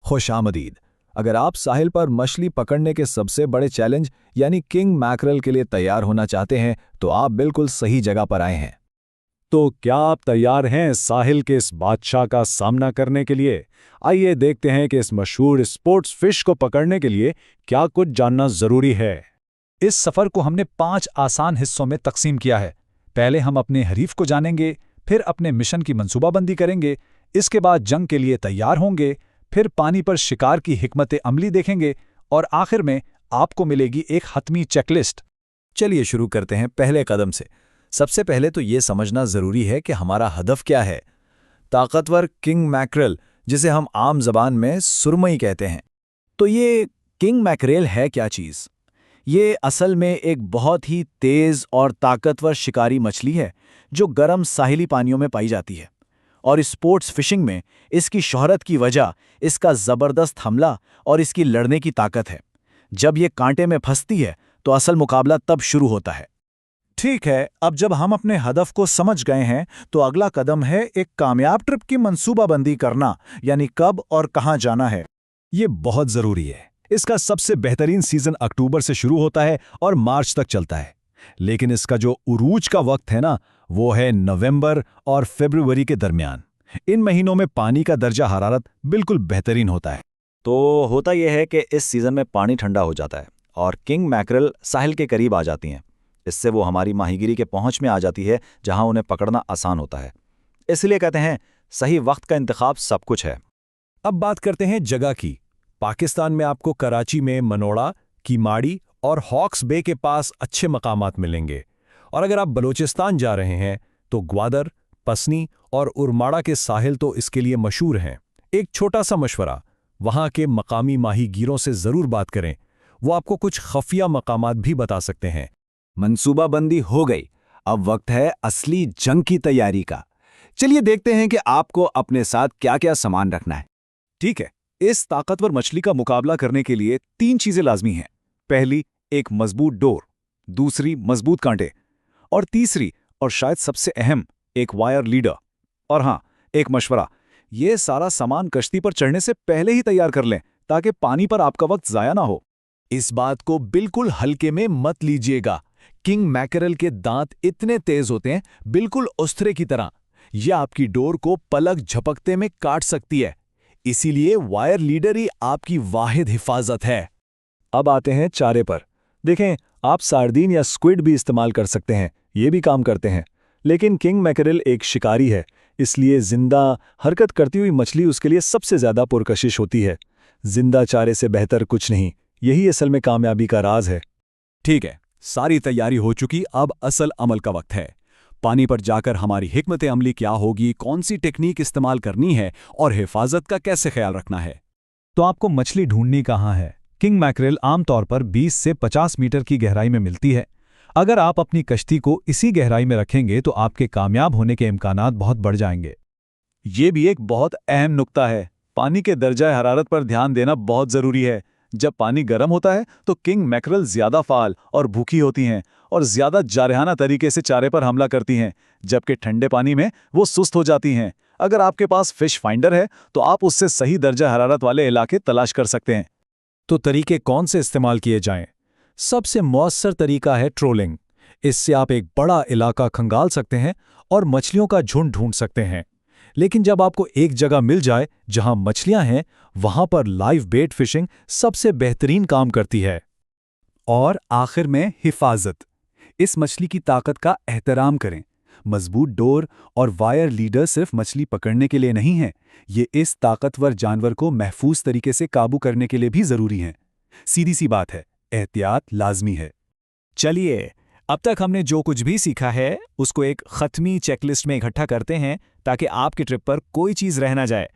खुशामदीद। अगर आप साहिल पर मछली पकड़ने के सबसे बड़े चैलेंज यानी किंग मैकरल के लिए तैयार होना चाहते हैं तो आप बिल्कुल सही जगह पर आए हैं। तो क्या आप तैयार हैं साहिल के इस बादशाह का सामना करने के लिए? आइए देखते हैं कि इस मशहूर स्पोर्ट्स फिश को पकड़ने के लिए क्या कुछ जानना जरूरी है। इस सफर को हमने 5 आसान हिस्सों में तकसीम किया है। पहले हम अपने हरीफ को जानेंगे, फिर अपने मिशन की मंसूबाबंदी करेंगे, इसके बाद जंग के लिए तैयार होंगे, फिर पानी पर शिकार की हिकमत अमली देखेंगे और आखिर में आपको मिलेगी एक हतमी चेकलिस्ट। चलिए शुरू करते हैं पहले कदम से। सबसे पहले तो ये समझना जरूरी है कि हमारा हदफ क्या है। ताकतवर किंग मैकरल, जिसे हम आम जबान में सुरमई कहते हैं। तो ये किंग मैकरेल है क्या चीज़? ये असल में एक बहुत ही तेज़ और ताकतवर शिकारी मछली है जो गर्म साहिली पानियों में पाई जाती है। और स्पोर्ट्स फिशिंग में इसकी शोहरत की वजह इसका ज़बरदस्त हमला और इसकी लड़ने की ताकत है। जब ये कांटे में फंसती है तो असल मुकाबला तब शुरू होता है। ठीक है, अब जब हम अपने हदफ को समझ गए हैं तो अगला कदम है एक कामयाब ट्रिप की मंसूबाबंदी करना, यानी कब और कहां जाना है। ये बहुत ज़रूरी है। इसका सबसे बेहतरीन सीज़न अक्टूबर से शुरू होता है और मार्च तक चलता है। लेकिन इसका जो उरूज का वक्त है ना, वो है नवंबर और फरवरी के दरमियान। इन महीनों में पानी का दर्जा हरारत बिल्कुल बेहतरीन होता है। तो होता यह है कि इस सीज़न में पानी ठंडा हो जाता है और किंग मैकरल साहिल के करीब आ जाती हैं। इससे वो हमारी माहीगिरी के पहुंच में आ जाती है, जहां उन्हें पकड़ना आसान होता है। इसलिए कहते हैं सही वक्त का इंतखाब सब कुछ है। अब बात करते हैं जगह की। पाकिस्तान में आपको कराची में मनोड़ा, कीमाड़ी और हॉक्स बे के पास अच्छे मकामात मिलेंगे। और अगर आप बलूचिस्तान जा रहे हैं तो ग्वादर, पसनी और उरमाड़ा के साहिल तो इसके लिए मशहूर हैं। एक छोटा सा मशवरा, वहाँ के मकामी माहीगीरों से ज़रूर बात करें, वो आपको कुछ खफिया मकामात भी बता सकते हैं। मंसूबाबंदी हो गई, अब वक्त है असली जंग की तैयारी का। चलिए देखते हैं कि आपको अपने साथ क्या क्या सामान रखना है। ठीक है, इस ताकतवर मछली का मुकाबला करने के लिए 3 चीजें लाजमी हैं। पहली, एक मजबूत डोर, दूसरी मजबूत कांटे, और तीसरी और शायद सबसे अहम, एक वायर लीडर। और हाँ, एक मशवरा, ये सारा सामान कश्ती पर चढ़ने से पहले ही तैयार कर लें ताकि पानी पर आपका वक्त ज़ाया ना हो। इस बात को बिल्कुल हल्के में मत लीजिएगा। किंग मैकरल के दांत इतने तेज होते हैं, बिल्कुल उस्तरे की तरह। यह आपकी डोर को पलक झपकते में काट सकती है। इसीलिए वायर लीडर ही आपकी वाहिद हिफाजत है। अब आते हैं चारे पर। देखें, आप सार्डीन या स्क्विड भी इस्तेमाल कर सकते हैं, ये भी काम करते हैं। लेकिन किंग मैकरल एक शिकारी है, इसलिए जिंदा हरकत करती हुई मछली उसके लिए सबसे ज्यादा पुरकशिश होती है। जिंदा चारे से बेहतर कुछ नहीं, यही असल में कामयाबी का राज है। ठीक है, सारी तैयारी हो चुकी, अब असल अमल का वक्त है। पानी पर जाकर हमारी हिकमत अमली क्या होगी, कौन सी टेक्निक इस्तेमाल करनी है और हिफाजत का कैसे ख्याल रखना है। तो आपको मछली ढूंढनी कहाँ है? किंग मैकरल आमतौर पर 20 से 50 मीटर की गहराई में मिलती है। अगर आप अपनी कश्ती को इसी गहराई में रखेंगे तो आपके कामयाब होने के इम्कानात बहुत बढ़ जाएंगे। ये भी एक बहुत अहम नुक्ता है, पानी के दर्जा हरारत पर ध्यान देना बहुत ज़रूरी है। जब पानी गर्म होता है तो किंग मैकरल ज़्यादा फाल और भूखी होती हैं और ज़्यादा जारहाना तरीके से चारे पर हमला करती हैं, जबकि ठंडे पानी में वो सुस्त हो जाती हैं। अगर आपके पास फिश फाइंडर है तो आप उससे सही दर्जा हरारत वाले इलाके तलाश कर सकते हैं। तो तरीके कौन से इस्तेमाल किए जाएं? सबसे मौसर तरीका है ट्रोलिंग। इससे आप एक बड़ा इलाका खंगाल सकते हैं और मछलियों का झुंड ढूंढ सकते हैं। लेकिन जब आपको एक जगह मिल जाए जहां मछलियां हैं, वहां पर लाइव बेट फिशिंग सबसे बेहतरीन काम करती है। और आखिर में हिफाजत। इस मछली की ताकत का एहतराम करें। मजबूत डोर और वायर लीडर सिर्फ मछली पकड़ने के लिए नहीं है, ये इस ताकतवर जानवर को महफूज तरीके से काबू करने के लिए भी जरूरी हैं। सीधी सी बात है, एहतियात लाजमी है। चलिए, अब तक हमने जो कुछ भी सीखा है उसको एक खत्मी चेकलिस्ट में इकट्ठा करते हैं ताकि आपकी ट्रिप पर कोई चीज़ रह ना जाए।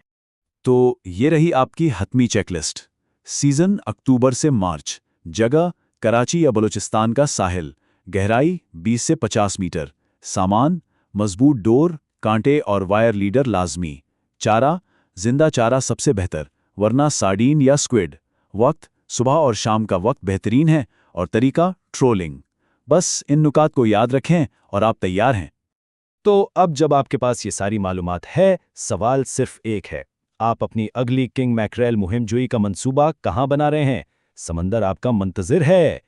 तो ये रही आपकी हतमी चेकलिस्ट। सीजन अक्टूबर से मार्च, जगह कराची या बलूचिस्तान का साहिल, गहराई 20 से 50 मीटर, सामान मजबूत डोर, कांटे और वायर लीडर लाजमी, चारा जिंदा चारा सबसे बेहतर वरना सार्डीन या स्क्विड, वक्त सुबह और शाम का वक्त बेहतरीन है, और तरीका ट्रोलिंग। बस इन नुकात को याद रखें और आप तैयार हैं। तो अब जब आपके पास ये सारी मालूमात है, सवाल सिर्फ एक है, आप अपनी अगली किंग मैकरेल मुहिमजोई का मंसूबा कहाँ बना रहे हैं? समंदर आपका मुंतजिर है।